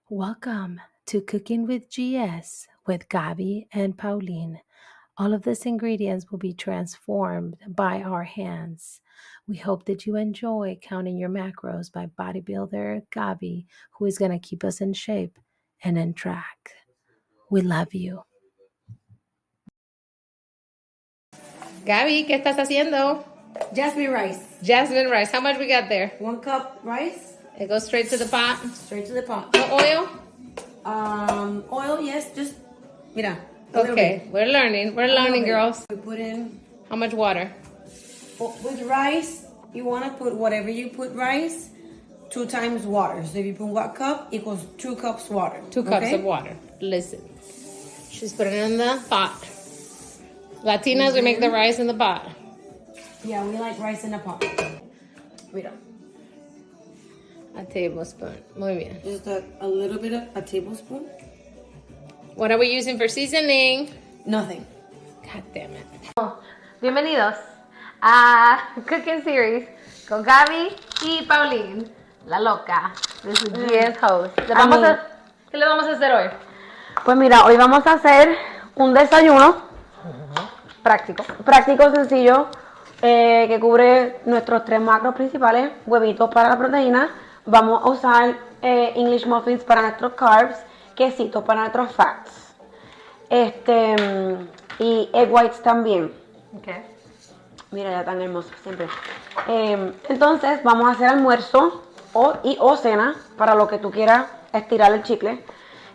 Welcome to Cooking with G.E.S. with Gabby and Pauline. All of these ingredients will be transformed by our hands. We hope that you enjoy counting your macros by bodybuilder Gabby, who is going to keep us in shape and in track. We love you. Gabby, ¿qué estás haciendo? Jasmine rice. Jasmine rice. How much we got there? 1 cup rice. It goes straight to the pot. Straight to the pot. No oil? Oil, yes, just, mira. A little Okay, bit. we're learning. We're learning, girls. We put in, How much water? with rice, you want to put whatever you put rice, 2 times water. So if you put 1 cup, equals 2 cups water. 2 cups of water. Listen. She's putting it in the pot. Latinas, we make the rice in the pot. Yeah, we like rice in a pot. Mira. A tablespoon. Muy bien. Just a little bit of a tablespoon. What are we using for seasoning? Nothing. God damn it. Bienvenidos a Cooking Series con Gabby y Pauline, la loca. This is G.E.S. host. ¿Qué le vamos a hacer hoy? Pues mira, hoy vamos a hacer un desayuno práctico, sencillo, que cubre nuestros 3 macros principales: huevitos para la proteína, vamos a usar English muffins para nuestros carbs, quesitos para nuestros fats, y egg whites también. Okay. Mira, ya tan hermosos siempre. Entonces vamos a hacer almuerzo o cena, para lo que tú quieras estirar el chicle.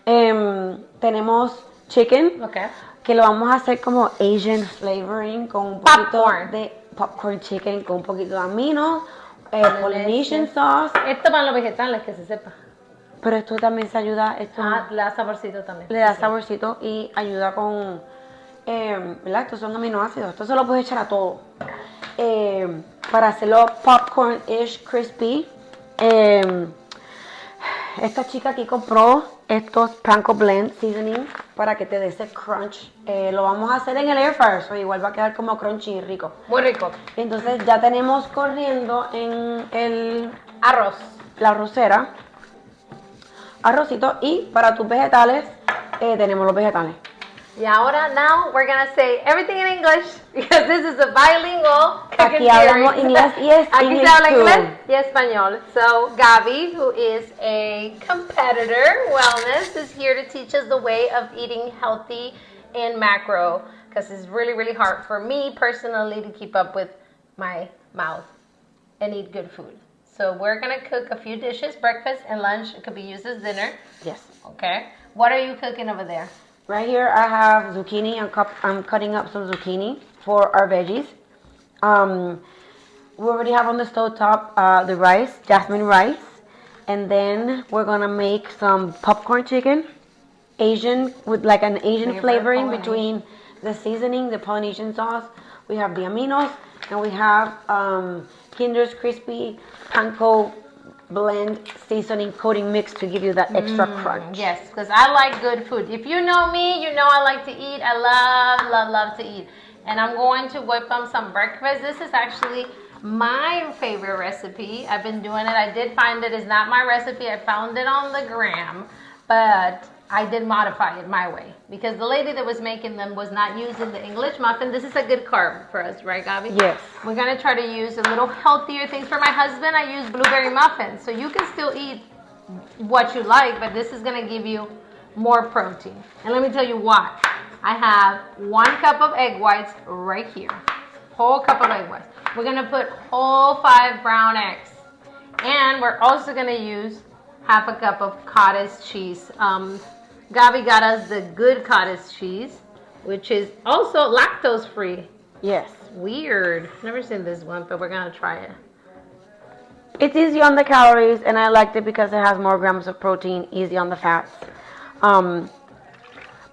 Tenemos chicken, Okay. que lo vamos a hacer como Asian flavoring, con un poquito Popcorn. de popcorn chicken, con un poquito de amino, Polynesian sauce. Esto para los vegetales, que se sepa. Pero esto también se ayuda, esto Le da saborcito también. le da saborcito y ayuda con, ¿verdad? Estos son aminoácidos, esto se lo puedes echar a todo. Para hacerlo popcorn-ish crispy, esta chica aquí compró estos panko blend seasoning para que te dé ese crunch. Lo vamos a hacer en el air fryer, so igual va a quedar como crunchy y rico. Muy rico. Entonces ya tenemos corriendo en Arroz. la arrocera arrocito, y para tus vegetales tenemos los vegetales. Y ahora, now we're gonna say everything in English because this is a bilingual cooking Aquí hablamos series. inglés y es Aquí English se habla too. inglés y español. So Gabby, who is a competitor wellness, is here to teach us the way of eating healthy in macro, because it's really, really hard for me personally to keep up with my mouth and eat good food. So we're gonna cook a few dishes, breakfast and lunch. It could be used as dinner. Yes. Okay. What are you cooking over there? Right here I have zucchini. I'm cutting up some zucchini for our veggies. We already have on the stove top the rice, jasmine rice. And then we're gonna make some popcorn chicken, Asian, with like an Asian flavoring between the seasoning, the Polynesian sauce. We have the aminos, and we have Kinder's crispy panko blend seasoning coating mix to give you that extra crunch. Yes, because I like good food. If you know me, you know I like to eat. I love to eat. And I'm going to whip up some breakfast. This is actually my favorite recipe. I've been doing it. I did find it is not my recipe. I found it on the gram, but I did modify it my way because the lady that was making them was not using the English muffin. This is a good carb for us, right, Gabby? Yes. We're gonna try to use a little healthier things. For my husband, I use blueberry muffins. So you can still eat what you like, but this is gonna give you more protein. And let me tell you why. I have 1 cup of egg whites right here. Whole cup of egg whites. We're gonna put whole 5 brown eggs. And we're also gonna use half a cup of cottage cheese. Gabby got us the good cottage cheese, which is also lactose free. Yes. Weird. Never seen this one, but we're gonna try it. It's easy on the calories, and I liked it because it has more grams of protein, easy on the fats.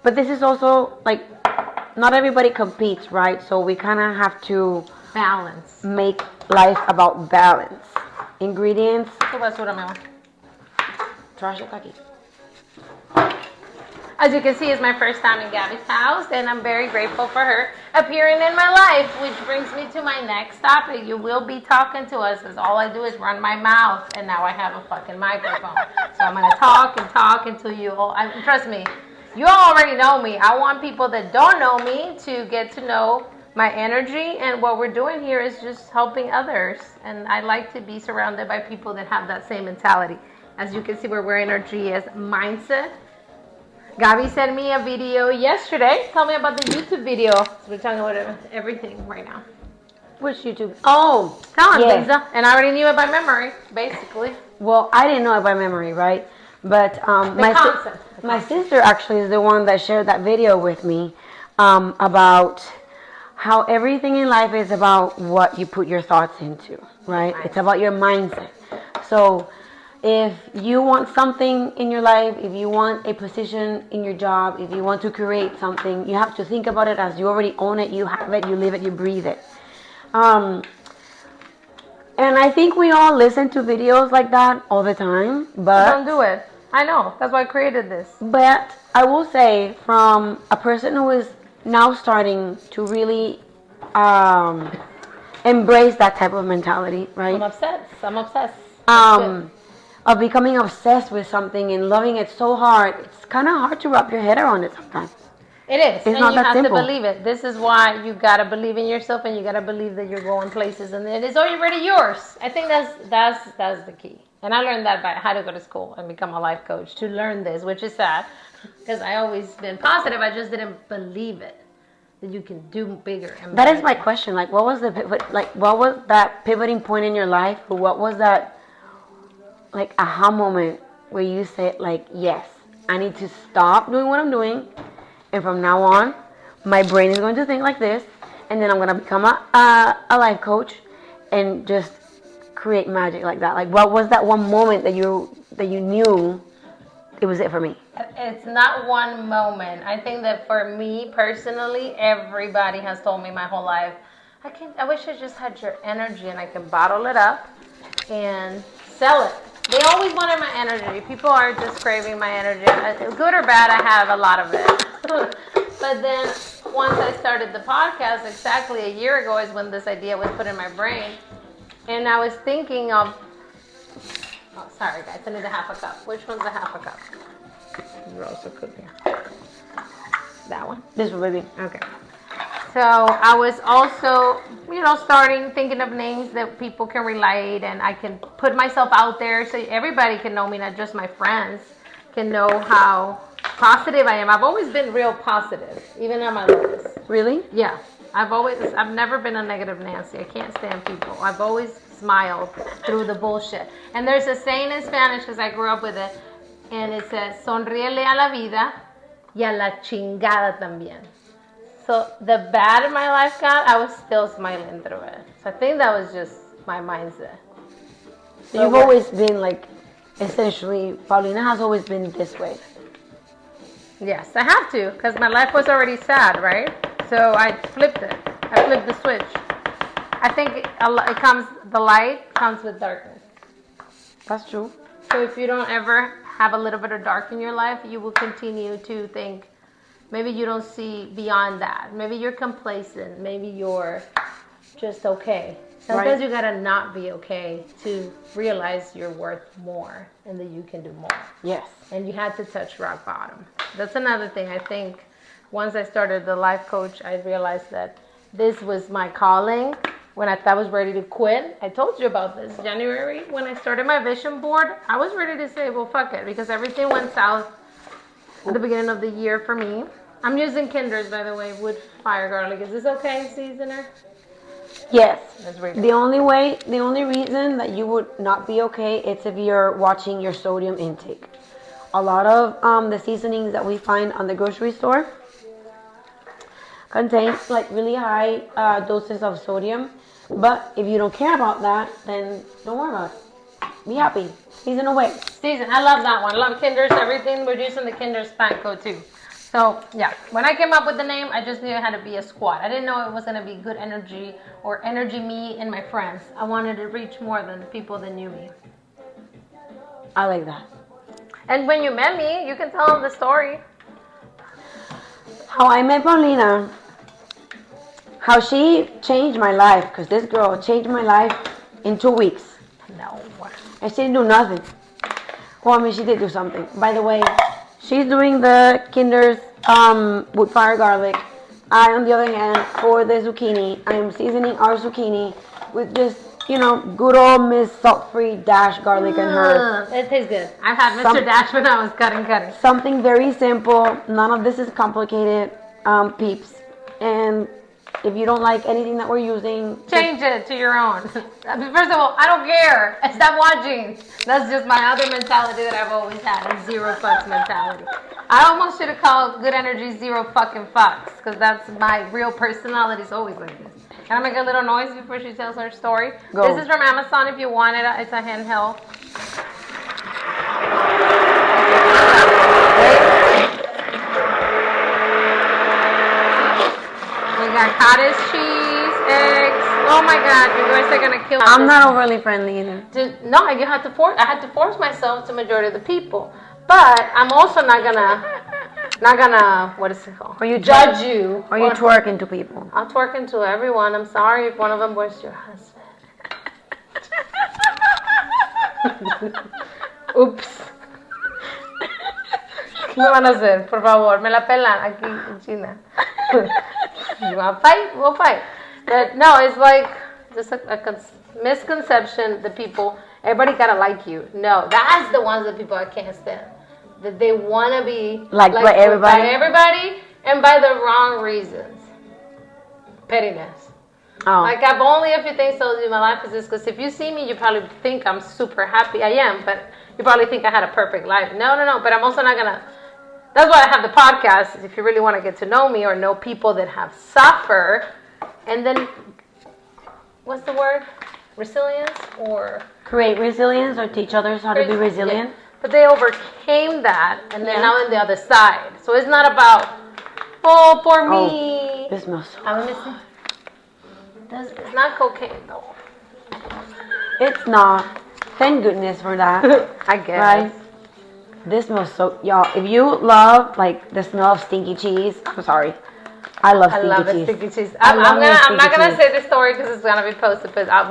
But this is also, like, not everybody competes, right? So we kind of have to Balance. make life about balance. Ingredients. Tu basura, mi amor. Trash está aquí. As you can see, it's my first time in Gabby's house, and I'm very grateful for her appearing in my life, which brings me to my next topic. You will be talking to us, because all I do is run my mouth, and now I have a fucking microphone. So I'm going to talk until you all, trust me, you all already know me. I want people that don't know me to get to know my energy, and what we're doing here is just helping others. And I like to be surrounded by people that have that same mentality. As you can see, we're wearing our G.E.S mindset. Gabby sent me a video yesterday. Tell me about the YouTube video. So we're talking about everything right now. Which YouTube? Oh, Tell him, yeah. Lisa. And I already knew it by memory, basically. Well, I didn't know it by memory, right? But my sister actually is the one that shared that video with me about how everything in life is about what you put your thoughts into, right? It's about your mindset. So if you want something in your life, if you want a position in your job, if you want to create something, you have to think about it as you already own it, you have it, you live it, you breathe it. And I think we all listen to videos like that all the time, but don't do it. I know. That's why I created this. But I will say, from a person who is now starting to really embrace that type of mentality, right? I'm obsessed. Of becoming obsessed with something and loving it so hard, it's kind of hard to wrap your head around it sometimes. It is. It's and not you that have simple. to believe it. This is why you got to believe in yourself, and you got to believe that you're going places, and it is already yours. I think that's the key. And I learned that by how to go to school and become a life coach, to learn this, which is sad, because I always been positive. I just didn't believe it, that you can do bigger and better. That is my question. Like, what was the pivot? Like, what was that pivoting point in your life? Or what was that, like, aha moment where you said, like, yes, I need to stop doing what I'm doing, and from now on, my brain is going to think like this, and then I'm going to become a life coach and just create magic like that. Like, what was that one moment that you knew it was it for me? It's not one moment. I think that for me personally, everybody has told me my whole life, I wish I just had your energy and I can bottle it up and sell it. They always wanted my energy. People are just craving my energy. Good or bad, I have a lot of it. But then once I started the podcast, exactly a year ago is when this idea was put in my brain. And I was thinking of, oh, sorry guys, I need a half a cup. Which one's a half a cup? You're also cooking. That one? This one, baby. Okay. So I was also, thinking of names that people can relate, and I can put myself out there so everybody can know me, not just my friends, can know how positive I am. I've always been real positive, even at my lowest. Really? Yeah. I've never been a negative Nancy. I can't stand people. I've always smiled through the bullshit. And there's a saying in Spanish, because I grew up with it, and it says, sonríele a la vida y a la chingada también. So the bad in my life got, I was still smiling through it. So I think that was just my mindset. So you've always been like, essentially, Paulina has always been this way. Yes, I have to, because my life was already sad, right? So I flipped it. I flipped the switch. I think the light comes with darkness. That's true. So if you don't ever have a little bit of dark in your life, you will continue to think, maybe you don't see beyond that. Maybe you're complacent. Maybe you're just okay. Sometimes you gotta not be okay to realize you're worth more and that you can do more. Yes. And you had to touch rock bottom. That's another thing. I think once I started the life coach, I realized that this was my calling. When I thought I was ready to quit, I told you about this. January, when I started my vision board, I was ready to say, well, fuck it, because everything went south at the beginning of the year for me. I'm using Kinder's, by the way, wood fire garlic. Is this okay, seasoner? Yes. That's really The only reason that you would not be okay is if you're watching your sodium intake. A lot of the seasonings that we find on the grocery store contain like really high doses of sodium. But if you don't care about that, then don't worry about it. Be happy. Season away. Season. I love that one. I love Kinder's. Everything. We're using the Kinder's Panko too. So, yeah. When I came up with the name, I just knew it had to be a squad. I didn't know it was going to be good energy or energy me and my friends. I wanted to reach more than the people that knew me. I like that. And when you met me, you can tell them the story. How I met Paulina, how she changed my life, because this girl changed my life in 2 weeks. No. And she didn't do nothing. Well, I mean, she did do something. By the way, she's doing the Kinder's with fire garlic. I, on the other hand, for the zucchini, I am seasoning our zucchini with just, good old Miss Salt-Free Dash garlic and herb. It tastes good. I've had Mr. Dash when I was cutting. Something very simple. None of this is complicated, peeps. And if you don't like anything that we're using, change it to your own. First of all, I don't care. Stop watching. That's just my other mentality that I've always had, a zero fucks mentality. I almost should have called Good Energy zero fucking fucks, because that's my real personality is always like this. Can I make a little noise before she tells her story? Go. This is from Amazon if you want it. It's a handheld. We got cottage cheese, eggs. Oh my God, you guys are gonna kill me. I'm not overly friendly either. No, you have to force. I had to force myself to majority of the people, but I'm also not gonna. What is it called? Or you judge you? Or you twerking to people? I'll twerk into everyone. I'm sorry if one of them was your husband. Oops. ¿Qué me van a hacer? Por favor, me la pelan aquí en China. You want to fight? We'll fight. But no, it's like just a misconception that everybody gotta like you. No, that's the ones that people I can't stand. That they want to be like by everybody. By everybody and by the wrong reasons. Pettiness. Oh. Like I've only a few things told you in my life is this, because if you see me, you probably think I'm super happy. I am, but you probably think I had a perfect life. No. But I'm also not gonna. That's why I have the podcast. If you really want to get to know me or know people that have suffered, and then what's the word? Resilience or create resilience or teach others how to be resilient. Yeah. But they overcame that, and they're now on the other side. So it's not about for me. This smells so good. It's not cocaine though. It's not. Thank goodness for that. I guess. Right? This smells so, y'all. If you love like the smell of stinky cheese, I'm sorry. I love stinky cheese. I'm not gonna say the story because it's gonna be posted, but off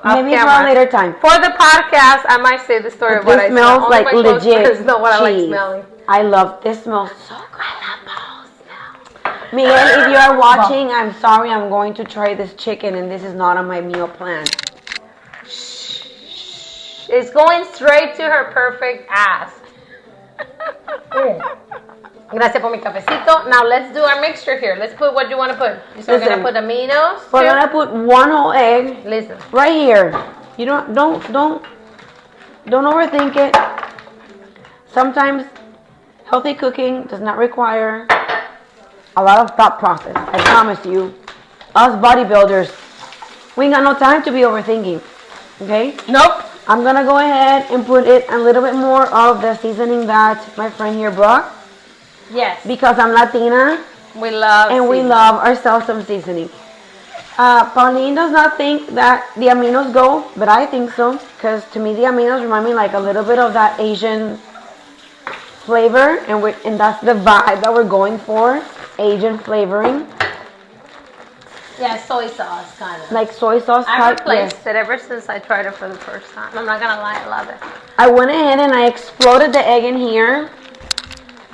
maybe camera. for a later time. For the podcast, I might say the story of what I smell. This smells like legit know what cheese. I like smelling. I love this. Smells so good. I love balls. Miguel, if you are watching, I'm sorry. I'm going to try this chicken, and this is not on my meal plan. It's going straight to her perfect ass. Gracias por mi cafecito. Now let's do our mixture here. Let's put what you want to put. So we're gonna put aminos. We're gonna put one whole egg. Listen. Right here. You don't overthink it. Sometimes healthy cooking does not require a lot of thought process. I promise you. Us bodybuilders, we ain't got no time to be overthinking. Okay? Nope. I'm gonna go ahead and put it a little bit more of the seasoning that my friend here brought. Yes. Because I'm Latina. We love and we love ourselves some seasoning. Pauline does not think that the aminos go, but I think so. Because to me the aminos remind me like a little bit of that Asian flavor. And that's the vibe that we're going for. Asian flavoring. Yeah, soy sauce kind of. Like soy sauce type. I replaced it ever since I tried it for the first time. I'm not gonna lie, I love it. I went ahead and I exploded the egg in here,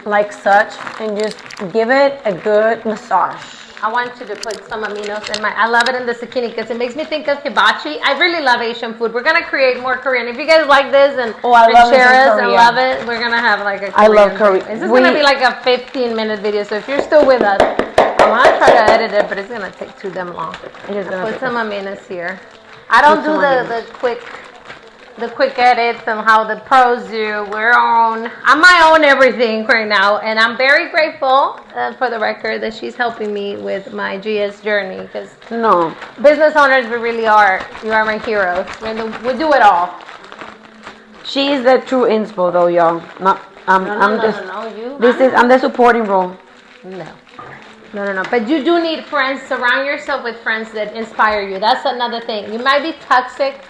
like such, and just give it a good massage. I want you to put some aminos in I love it in the zucchini because it makes me think of hibachi. I really love Asian food. We're gonna create more Korean. If you guys like this and share us and love it, we're gonna have like a Korean. I love Korean. This is gonna be like a 15-minute video. So if you're still with us, I want to try to edit it, but it's gonna take too damn long. It is gonna put some aminos here. I don't do the quick edits and how the pros do. I'm my own everything right now, and I'm very grateful for the record that she's helping me with my G.E.S journey. Because business owners, we really are. You are my heroes. We do it all. She's the true inspo, though, y'all. I'm the supporting role. No. But you do need friends. Surround yourself with friends that inspire you. That's another thing. You might be toxic,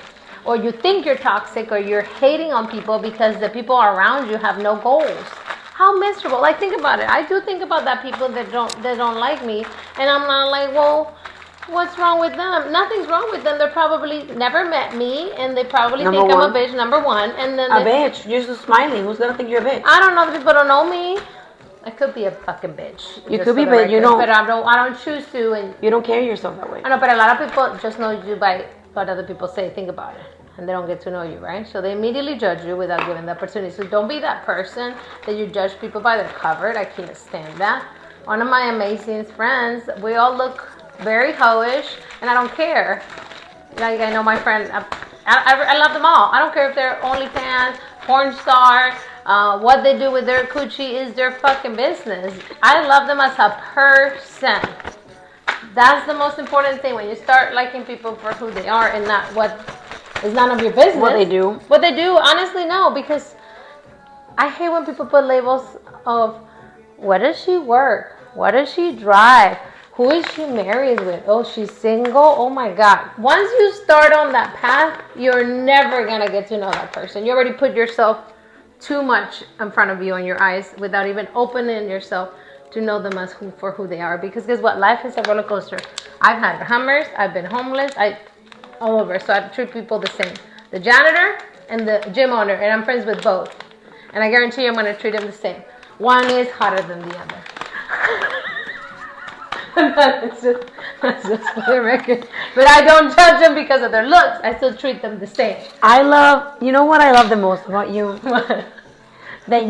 or you think you're toxic, or you're hating on people because the people around you have no goals. How miserable. Like, think about it. I do think about that people that don't like me, and I'm not like, well, what's wrong with them? Nothing's wrong with them. They're probably never met me, and they probably think I'm a bitch, number one. And then a bitch. You're just smiling. Who's gonna think you're a bitch? I don't know. The people don't know me. I could be a fucking bitch. You could be, but you don't. But I don't choose to. And you don't carry yourself that way. I know, but a lot of people just know you by what other people say. Think about it, and they don't get to know you, right? So they immediately judge you without giving the opportunity. So don't be that person that you judge people by their cover. I can't stand that. One of my amazing friends, we all look very hoish, and I don't care. Like, I know my friend, I love them all. I don't care if they're OnlyFans, porn star, what they do with their coochie is their fucking business. I love them as a person. That's the most important thing, when you start liking people for who they are and not what is none of your business. What they do. What they do, honestly, no, because I hate when people put labels of, what does she work? What does she drive? Who is she married with? Oh, she's single? Oh my God. Once you start on that path, you're never going to get to know that person. You already put yourself too much in front of you in your eyes without even opening yourself to know them as for who they are. Because guess what? Life is a roller coaster. I've had Hummers. I've been homeless. All over. So I treat people the same. The janitor and the gym owner. And I'm friends with both. And I guarantee you I'm going to treat them the same. One is hotter than the other. That's just for the record. But I don't judge them because of their looks. I still treat them the same. You know what I love the most about you? What? That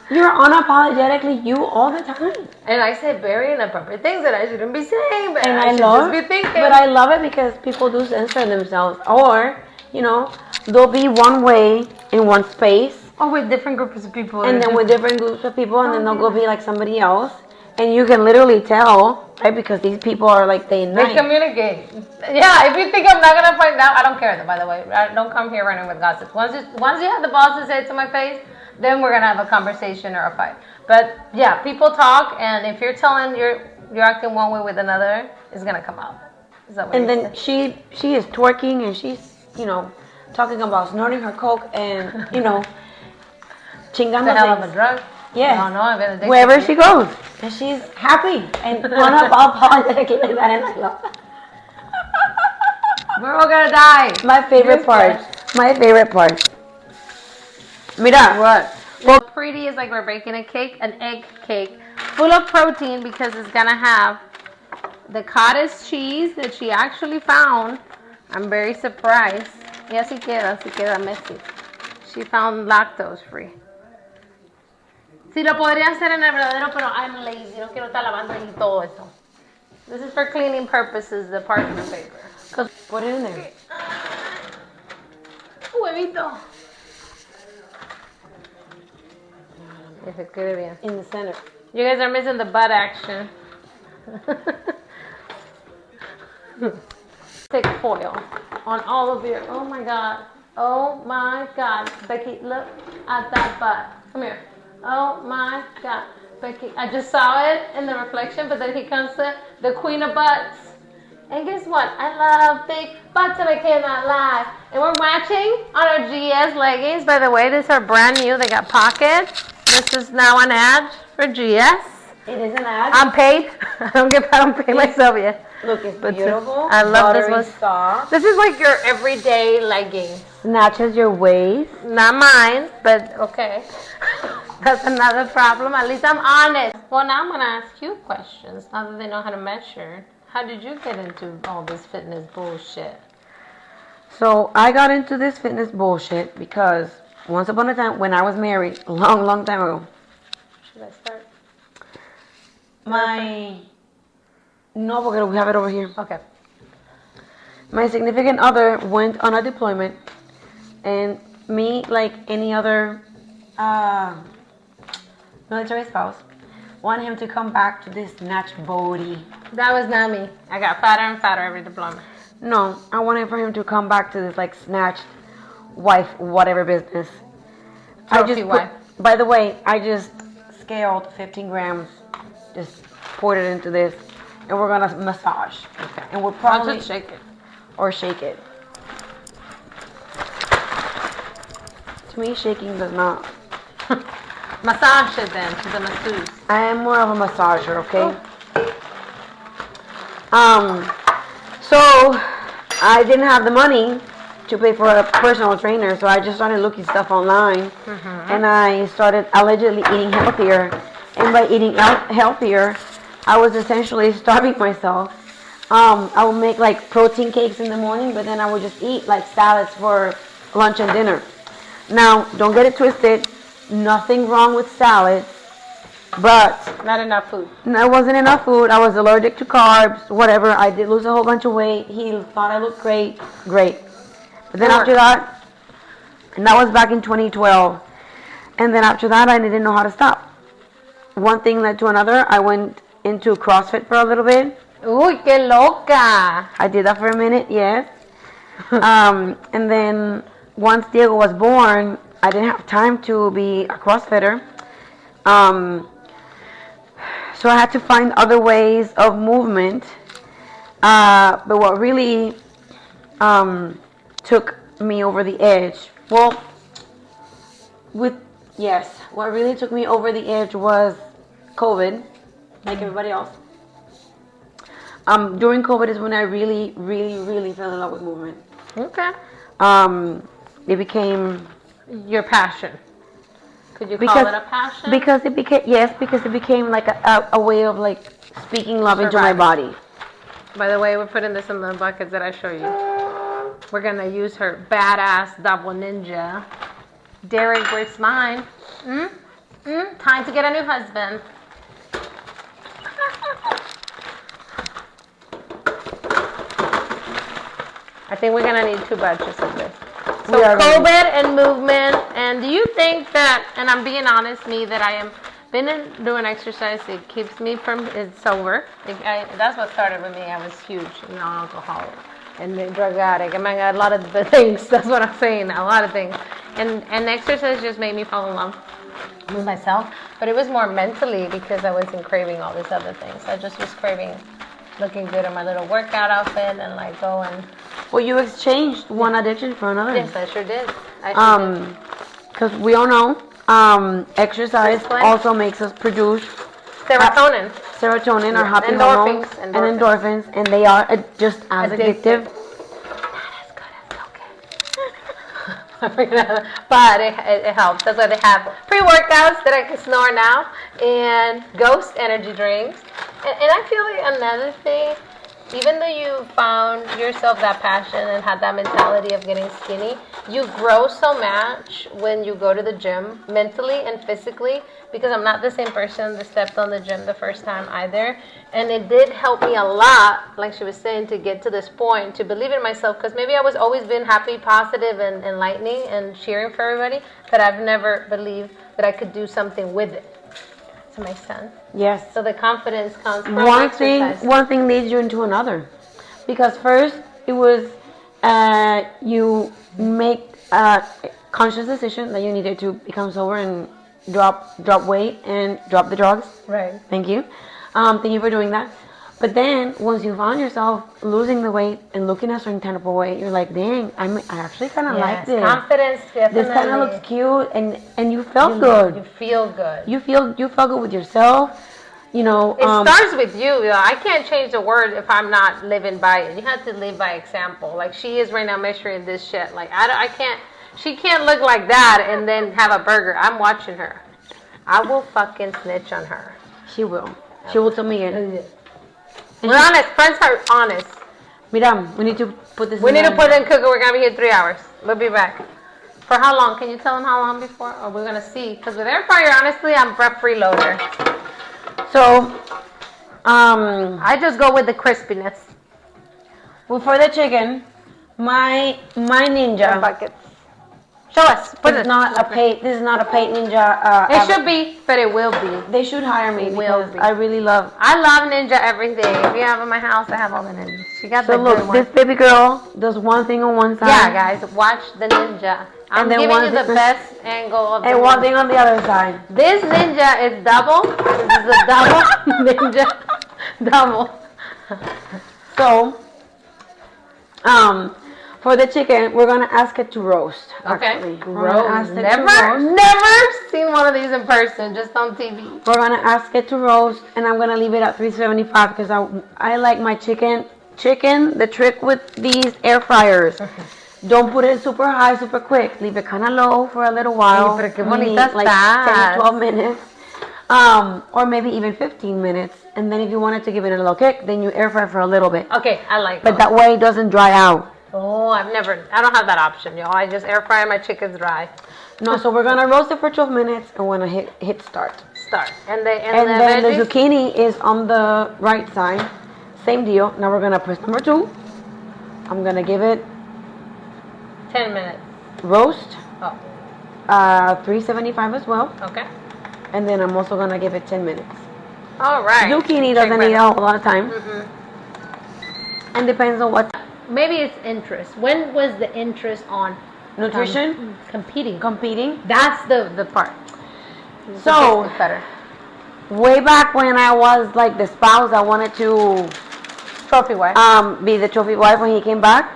you're unapologetically you all the time. And I say very inappropriate things that I shouldn't be saying, but and I should just be thinking. But I love it because people do censor themselves. Or, they'll be one way in one space. Or with different groups of people. And then with different groups of people, and then they'll go be like somebody else. And you can literally tell, right? Because these people are like they communicate. Yeah, if you think I'm not gonna find out, I don't care. By the way, I don't come here running with gossip. Once you have the balls to say it to my face, then we're gonna have a conversation or a fight. But yeah, people talk, and if you're telling you're acting one way with another, it's gonna come out. Is that what and then she is twerking, and she's talking about snorting her coke, and chingando the hell of a drug. Yeah. No, I've been addicted wherever she goes, and she's happy and unapologetically like that, and I love that. We're all gonna die. My favorite part. Mira. What? Well, pretty is like we're baking a cake, an egg cake, full of protein because it's gonna have the cottage cheese that she actually found. I'm very surprised. Y así queda messy. She found lactose free. Sí, lo podría hacer en el verdadero, pero I'm lazy. No quiero estar lavando y todo eso. This is for cleaning purposes, the parchment paper. Put it in there. Huevito. If it quede bien. In the center. You guys are missing the butt action. Thick foil on all of your. Oh my God. Oh my God. Becky, look at that butt. Come here. Oh my God. Becky, I just saw it in the reflection, but then he comes to the queen of butts. And guess what? I love big butts and I cannot lie. And we're matching on our G.E.S leggings. By the way, these are brand new. They got pockets. This is now an ad for G.E.S. It is an ad. I'm paid. I don't pay myself yet. Look, it's beautiful. I love this one. Soft. This is like your everyday legging. Snatches your waist. Not mine, but okay. That's another problem. At least I'm honest. Well, now I'm going to ask you questions now that they know how to measure. How did you get into all this fitness bullshit? So I got into this fitness bullshit because once upon a time when I was married, a long time ago. Should I start? No, because we have it over here. Okay. My significant other went on a deployment, and me, like any other military spouse, wanted him to come back to this snatched body. That was not me. I got fatter and fatter every deployment. No, I wanted for him to come back to this like snatched wife, whatever business. Trophy wife. By the way, I just scaled 15 grams, just poured it into this, and we're gonna massage. Okay. And we'll probably just shake it. Or shake it. To me, shaking does not. Massage it then. She's a masseuse. I am more of a massager, okay? So I didn't have the money to pay for a personal trainer, so I just started looking stuff online, and I started allegedly eating healthier. And by eating healthier, I was essentially starving myself. I would make like protein cakes in the morning, but then I would just eat like salads for lunch and dinner. Now, don't get it twisted. Nothing wrong with salads, but Not enough food. there wasn't enough food. I was allergic to carbs, whatever. I did lose a whole bunch of weight. He thought I looked great. But then after that, and that was back in 2012. And then after that, I didn't know how to stop. One thing led to another. I went into CrossFit for a little bit. Uy, qué loca. I did that for a minute, yes. And then once Diego was born, I didn't have time to be a CrossFitter. So I had to find other ways of movement. But what really took me over the edge, what really took me over the edge was COVID, like everybody else. During COVID is when I really, really, really fell in love with movement. Okay. It became Your passion. Could you call it a passion? because it became like a way of like speaking love into my Surviving. body. By the way, we're putting this in the buckets that I show you. We're going to use her badass double ninja. Derek, where's mine? Time to get a new husband. I think we're going to need 2 batches of this. So We are ready. COVID and movement. And do you think that, and I'm being honest, that I am doing exercise, it keeps me from, it's sober. That's what started with me. I was huge, non-alcoholic and a drug addict. I mean, a lot of the things. That's what I'm saying. A lot of things. And exercise just made me fall in love with myself. But it was more mentally because I wasn't craving all these other things. I just was craving looking good in my little workout outfit and like going. Well, you exchanged one addiction for another. Yes, I sure did. Because we all know exercise Discipline. also makes us produce Serotonin. serotonin or happy Endorphins. hormones and endorphins, and they are just as addictive. But it helps. That's why they have pre-workouts that I can snore now and Ghost energy drinks. And I feel like another thing, even though you found yourself that passion and had that mentality of getting skinny, you grow so much when you go to the gym, mentally and physically, because I'm not the same person that stepped on the gym the first time either. And it did help me a lot, like she was saying, to get to this point, to believe in myself, because maybe I was always been happy, positive, and enlightening and cheering for everybody, but I've never believed that I could do something with it. To my son. Yes. So the confidence comes from One exercise. thing leads you into another, because first it was you make a conscious decision that you needed to become sober and drop weight and drop the drugs. Right. Thank you. Thank you for doing that. But then once you found yourself losing the weight and looking a certain type of weight, you're like, dang, I actually kind of like this. Confidence, definitely. This kind of looks cute, and you felt good. You feel good. You felt good with yourself. You know. It starts with you. I can't change the word if I'm not living by it. You have to live by example. Like she is right now measuring this shit. Like I can't. She can't look like that and then have a burger. I'm watching her. I will fucking snitch on her. She will. She will tell me it. We're honest. Friends are honest. Mira, we need to put this. We need to put it in cooker. We're gonna be here 3 hours. We'll be back. For how long? Can you tell them how long before? Or we're gonna see. Because with air fryer, honestly, I'm prep freeloader. So, I just go with the crispiness. well, for the chicken, my ninja. Buckets. Show us. Put This it. is not a paid. This is not a paid ninja. It should be, but it will be. They should hire me It will because be. I really love. I love Ninja everything. If you have in my house, I have all the ninjas. She got So the look, good one. this baby girl does one thing on one side. Yeah, guys, watch the Ninja. I'm And then giving one you the thing- best angle of the And one ninja. thing on the other side. This Ninja is double. This is a double Ninja. Double. So, For the chicken, we're gonna ask it to roast. Okay. Actually. We're gonna ask it to Never seen one of these in person, just on TV. We're gonna ask it to roast, and I'm gonna leave it at 375 because I like my chicken. The trick with these air fryers, don't put it super high, super quick. Leave it kind of low for a little while. Pero qué bonita like 10 to 12 minutes. Or maybe even 15 minutes. And then if you wanted to give it a little kick, then you air fry for a little bit. Okay, I like But that way it doesn't dry out. Oh, I don't have that option, y'all. I just air fry my chickens dry. No, so we're gonna roast it for 12 minutes and we're gonna hit start. And then the zucchini is on the right side. Same deal. Now we're gonna press number 2. I'm gonna give it 10 minutes. Roast. Oh. 375 as well. Okay. And then I'm also gonna give it 10 minutes. All right. Zucchini doesn't need a whole lot of time. Mm-hmm. And depends on what. Maybe it's interest. When was the interest on Nutrition? Competing. That's the part. So, better. Way back when I was like the spouse, I wanted to Trophy wife. be the trophy wife when he came back.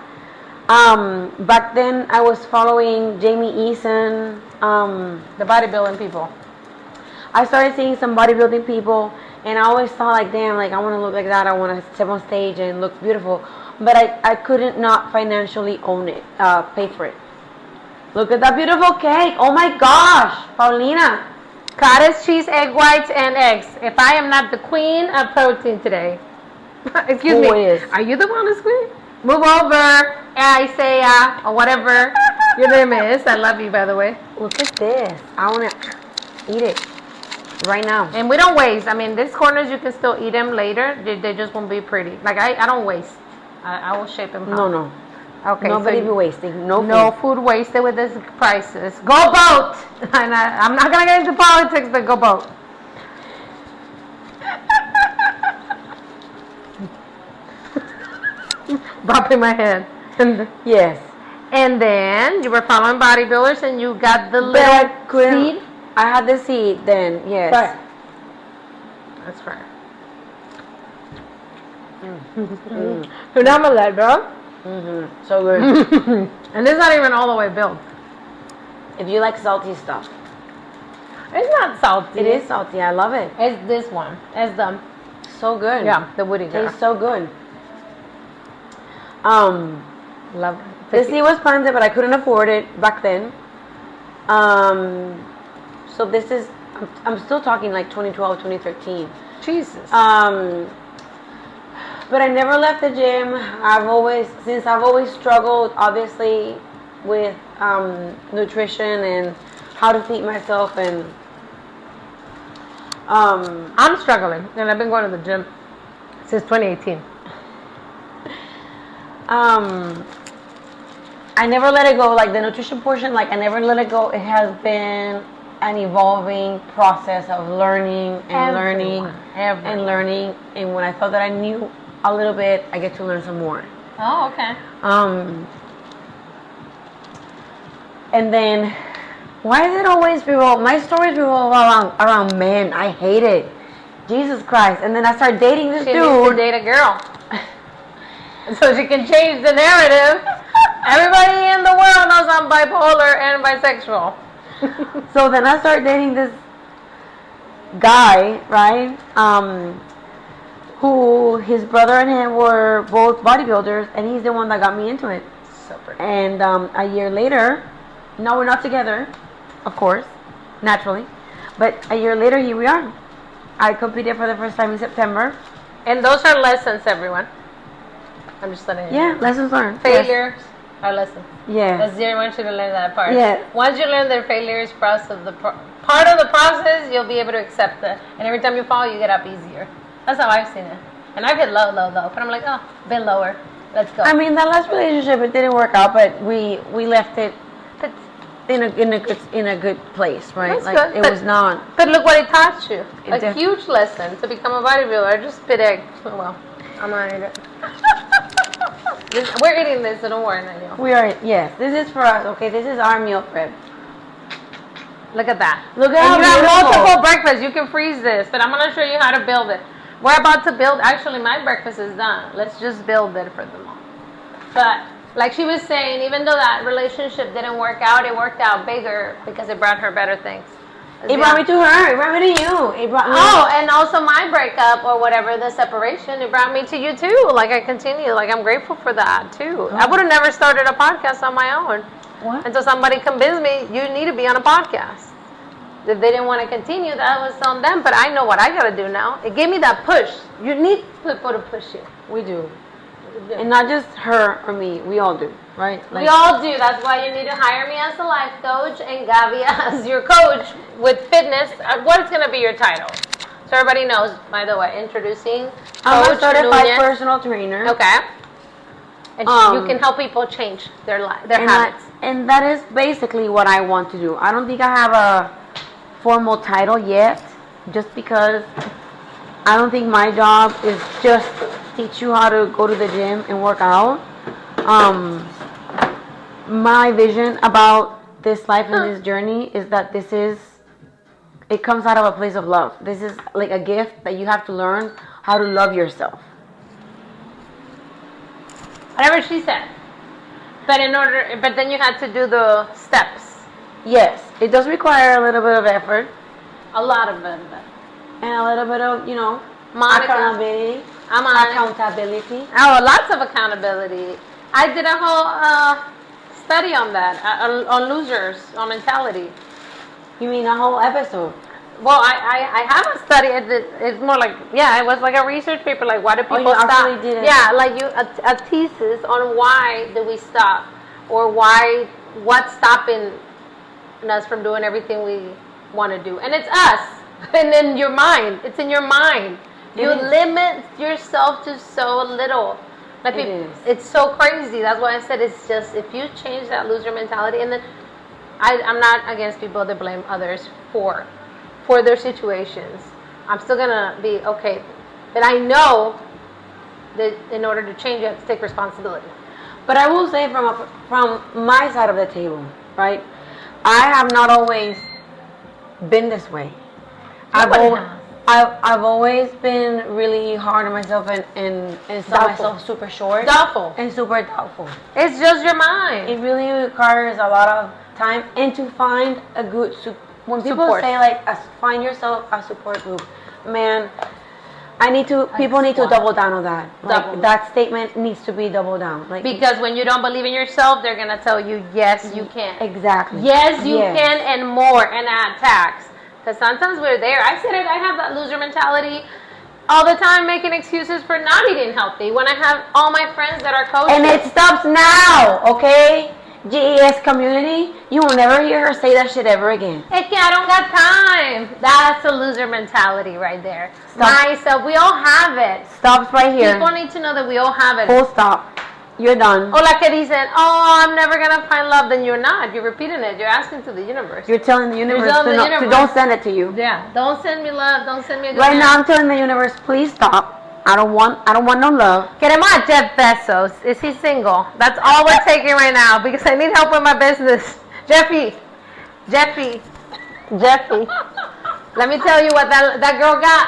Back then I was following Jamie Eason, The bodybuilding people. I started seeing some bodybuilding people, and I always thought like, damn, like I want to look like that. I want to step on stage and look beautiful, but I couldn't not financially own it, pay for it. Look at that beautiful cake! Oh my gosh, Paulina! Cottage cheese, egg whites, and eggs. If I am not the queen of protein today, excuse me, is? Are you the wellness queen? Move over, Isaiah, or whatever your name is. I love you, by the way. Look at this. I want to eat it right now. And we don't waste. I mean, these corners, you can still eat them later. They just won't be pretty. Like, I don't waste. I will shape them. No. Okay. Nobody be wasting. No food wasted with these prices. Go boat! And I'm not going to get into politics, but go boat. Bopping my head. Yes. And then you were following bodybuilders and you got the little seed? I had the seed then, yes. Right. That's right. Phenomenal, bro. So good. And it's not even all the way built. If you like salty stuff. It's not salty. It is salty. I love it. It's this one. It's the so good. Yeah, the woody girl. Tastes so good. Love it. The seed was planted, but I couldn't afford it back then. So this is, I'm still talking like 2012, 2013. Jesus. But I never left the gym. I've always struggled, obviously, with nutrition and how to feed myself. And I'm struggling, and I've been going to the gym since 2018. I never let it go. Like the nutrition portion, like I never let it go. It has been an evolving process of learning and learning. And when I thought that I knew a little bit, I get to learn some more. Oh, okay. And then, why is it always my stories revolve around men? I hate it. Jesus Christ. And then I start dating this dude. She needs to date a girl. So she can change the narrative. Everybody in the world knows I'm bipolar and bisexual. So then I start dating this guy, right? Who his brother and him were both bodybuilders, and he's the one that got me into it. So pretty. And a year later, no, we're not together, of course, naturally. But a year later, here we are. I competed for the first time in September. And those are lessons, everyone. I'm just letting you know. Lessons learned. Failures are lessons. Yeah. That's zero. I want you to learn that part. Yeah. Once you learn the failures part of the process, you'll be able to accept it. And every time you fall, you get up easier. That's how I've seen it. And I've hit low. But I'm like, oh, been lower. Let's go. I mean, that last relationship, it didn't work out, but we left it in a good place, right? That's like good. It was not. But look what it taught you. A huge lesson to become a bodybuilder. I just spit egg. Oh, well, I'm not eating it. We're eating this, so don't worry, Daniel. We are, yes. This is for us. Okay, this is our meal prep. Look at that. Look at and how you have beautiful. multiple breakfasts. You can freeze this, but I'm going to show you how to build it. We're about to build. Actually, my breakfast is done. Let's just build it for them all. But Like she was saying, even though that relationship didn't work out, it worked out bigger because it brought her better things. It brought me to her. It brought me to you. It brought me. Oh, and also my breakup or whatever, the separation, it brought me to you too. Like I continue. Like I'm grateful for that too. I would have never started a podcast on my own. What? Until somebody convinced me you need to be on a podcast. If they didn't want to continue, that was on them. But I know what I got to do now. It gave me that push. You need people to push you. We do. And not just her or me. We all do, right? We all do. That's why you need to hire me as a life coach and Gabby as your coach with fitness. What's going to be your title? So everybody knows, by the way, introducing I'm Coach a certified Nunez. personal trainer. Okay. And you can help people change their habits. And that is basically what I want to do. I don't think I have a formal title yet, just because I don't think my job is just teach you how to go to the gym and work out. My vision about this life and this journey is that it comes out of a place of love. This is like a gift that you have to learn how to love yourself. Whatever she said. But then you had to do the steps. Yes, it does require a little bit of effort. A lot of them. And a little bit of, Monica. accountability. I'm on it. Accountability. Oh, lots of accountability. I did a whole study on that, on losers, on mentality. You mean a whole episode? Well, I have a study. It's more like, it was like a research paper. Like, why do people you stop? actually did it. Yeah, like a thesis on why do we stop, or what's stopping us from doing everything we want to do, and it's us. And in your mind, it's in your mind. You limit yourself to so little. Like it's so crazy. That's why I said it's just if you change that loser mentality, and then I'm not against people that blame others for their situations. I'm still gonna be okay, but I know that in order to change, you have to take responsibility. But I will say from my side of the table, right? I have not always been this way. I've always been really hard on myself and sell myself super short. Doubtful. And super doubtful. It's just your mind. It really requires a lot of time and to find a good when people Support. say find yourself a support group, man, people need to double down on that. That statement needs to be doubled down. Because when you don't believe in yourself, they're gonna tell you, yes, you can. Exactly. Yes, you can, and more, and add tax. Because sometimes we're there. I said it. I have that loser mentality all the time, making excuses for not eating healthy. When I have all my friends that are coaches, and it stops now, okay? G.E.S. community, you will never hear her say that shit ever again. It's que I don't got time. That's a loser mentality right there. Stop. Myself, we all have it. Stops right here. People need to know that we all have it. Full stop. You're done. O la que dicen, I'm never going to find love. Then you're not. You're repeating it. You're asking to the universe. You're telling the universe to don't send it to you. Yeah. Don't send me love. Don't send me a good Right man. now I'm telling the universe, please stop. I don't want no love. Queremos a Jeff Bezos. Is he single? That's all we're taking right now because I need help with my business. Jeffy. Let me tell you what that girl got.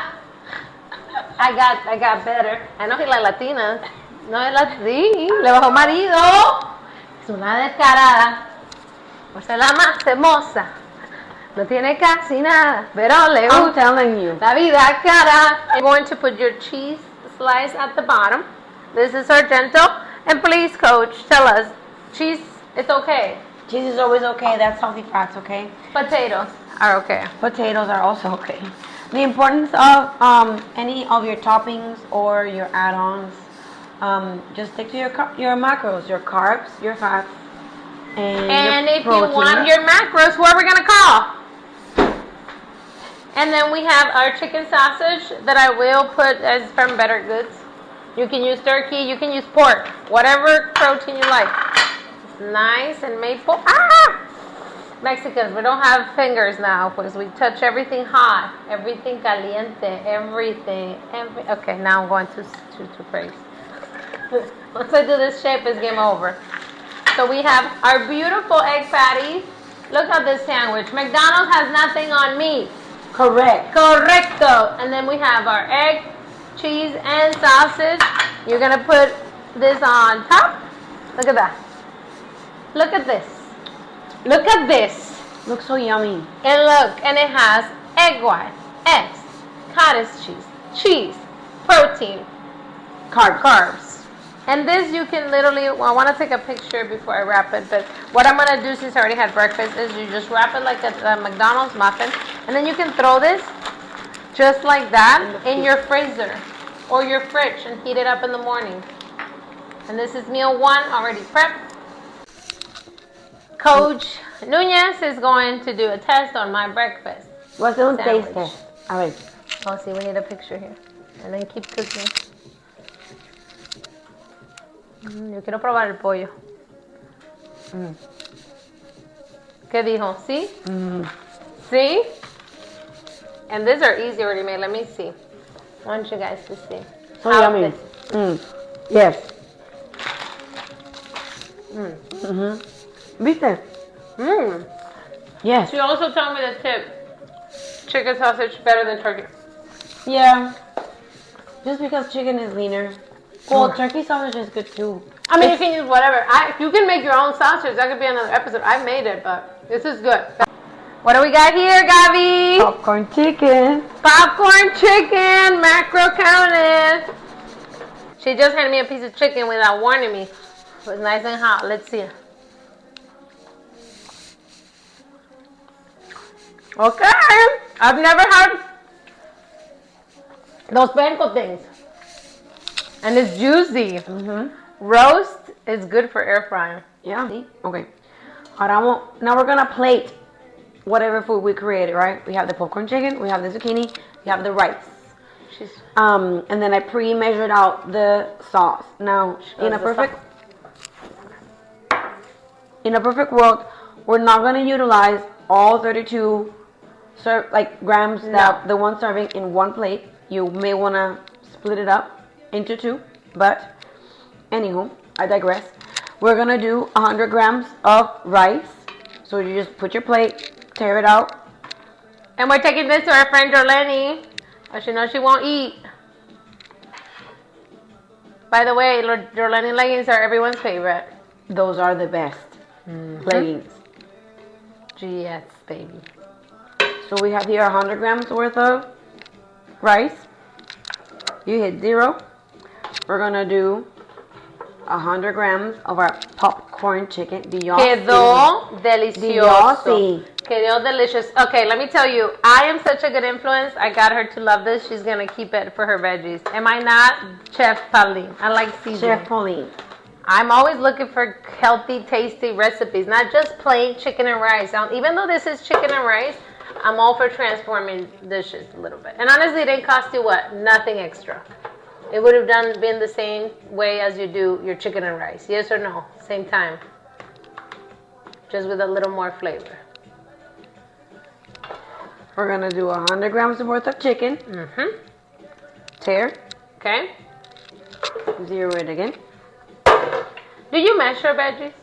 I got better. I know he like Latinas. No es sí, le bajó marido. Es una descarada. Por ser la más hermosa. No tiene casi nada, pero le gusta. I'm telling you. La vida cara. You're going to put your cheese slice at the bottom. This is Argento. And please, Coach, tell us, cheese is okay. Cheese is always okay. That's healthy fats, okay? Potatoes are okay. Potatoes are also okay. The importance of any of your toppings or your add-ons, just stick to your macros, your carbs, your fats, and your if protein. you want your macros, who are we going to call? And then we have our chicken sausage that I will put as from Better Goods. You can use turkey, you can use pork, whatever protein you like. It's nice and maple. Mexicans, we don't have fingers now because we touch everything hot, everything caliente, everything. Okay, now I'm going too crazy. Once I do this shape, it's game over. So we have our beautiful egg patties. Look at this sandwich. McDonald's has nothing on meat. Correcto. And then we have our egg, cheese, and sausage. You're going to put this on top. Look at that. Look at this. Look at this. Looks so yummy. And look, and it has egg white, eggs, cottage cheese, protein, carbs. And this you can literally, well, I want to take a picture before I wrap it, but what I'm going to do since I already had breakfast is you just wrap it like a McDonald's muffin, and then you can throw this just like that in your freezer or your fridge and heat it up in the morning. And this is meal 1 already prepped. Coach Nunez is going to do a test on my breakfast. What's the Sandwich. taste test? A ver. Oh, see, we need a picture here. And then keep cooking. Yo quiero probar el pollo. ¿Qué dijo? ¿Sí? ¿Sí? And these are easy already made. Let me see. I want you guys to see. So yummy. Yes. ¿Viste? Yes. She also told me the tip. Chicken sausage better than turkey. Yeah. Just because chicken is leaner. Well, turkey sausage is good too. I mean, you can use whatever. You can make your own sausage. That could be another episode. I made it, but this is good. What do we got here, Gabby? Popcorn chicken. Popcorn chicken, macro counted. She just handed me a piece of chicken without warning me. It was nice and hot. Let's see. Okay. I've never had those panko things. And it's juicy. Roast is good for air frying. Yeah. Okay. Now we're gonna plate whatever food we created, right? We have the popcorn chicken, we have the zucchini, we have the rice. And then I pre-measured out the sauce. Now, in a perfect world, we're not gonna utilize all 32 grams that the one serving in one plate. You may wanna split it up into 2, but anywho, I digress. We're gonna do 100 grams of rice. So you just put your plate, tear it out. And we're taking this to our friend Jorleni. She knows she won't eat. By the way, Jorleni leggings are everyone's favorite. Those are the best leggings. G.E.S, baby. So we have here 100 grams worth of rice. You hit 0. We're gonna do 100 grams of our popcorn chicken. Quedó delicioso. Dios. Quedó delicious. Okay, let me tell you, I am such a good influence. I got her to love this. She's gonna keep it for her veggies. Am I not, Chef Pauline? I like seasoning. Chef Pauline. I'm always looking for healthy, tasty recipes, not just plain chicken and rice. Even though this is chicken and rice, I'm all for transforming dishes a little bit. And honestly, it didn't cost you what? Nothing extra. It would have been the same way as you do your chicken and rice. Yes or no? Same time. Just with a little more flavor. We're gonna do 100 grams worth of chicken. Tear. Okay. 0 it again. Do you measure veggies?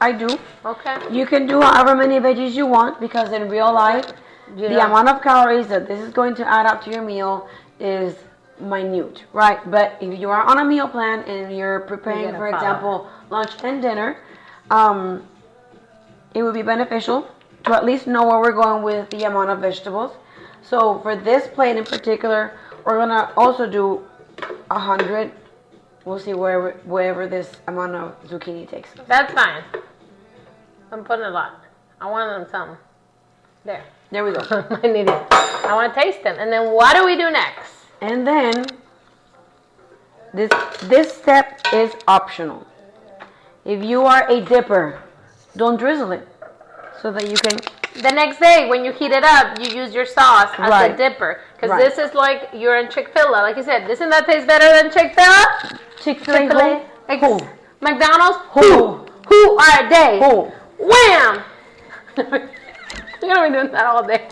I do. Okay. You can do however many veggies you want, because in real life, the amount of calories that this is going to add up to your meal is minute, right? But if you are on a meal plan and you're preparing, for example, lunch and dinner, it would be beneficial to at least know where we're going with the amount of vegetables. So for this plate in particular, we're gonna also do 100. We'll see wherever this amount of zucchini takes. That's fine. I'm putting a lot. I want them some. There we go. I want to taste them. And then what do we do next? And then this step is optional. If you are a dipper, don't drizzle it, so that you can. The next day, when you heat it up, you use your sauce as a dipper. Because this is like you're in Chick-fil-A. Like you said, doesn't that taste better than Chick-fil-A? Chick-fil-A. McDonald's. Who are they? Who? Wham! We're going to be doing that all day.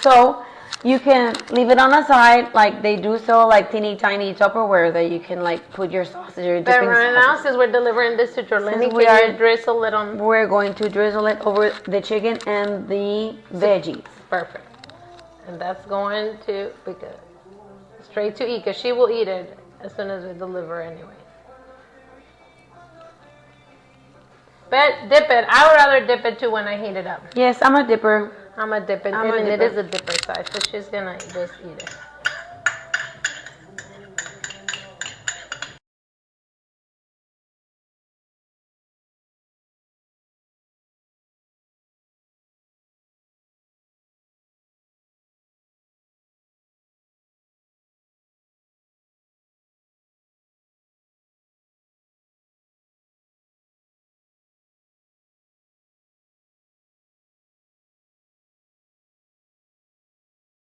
So you can leave it on the side, like they do sell like teeny tiny Tupperware that you can like put your sausage or dipping But right now, since we're delivering this to Jorleni, can you drizzle it on? We're going to drizzle it over the chicken and the veggies. Perfect. And that's going to be good. Straight to eat, because she will eat it as soon as we deliver anyway. But dip it. I would rather dip it too when I heat it up. Yes, I'm a dipper. I'm a dip it. I mean, it is a dipper size, so she's gonna just eat it.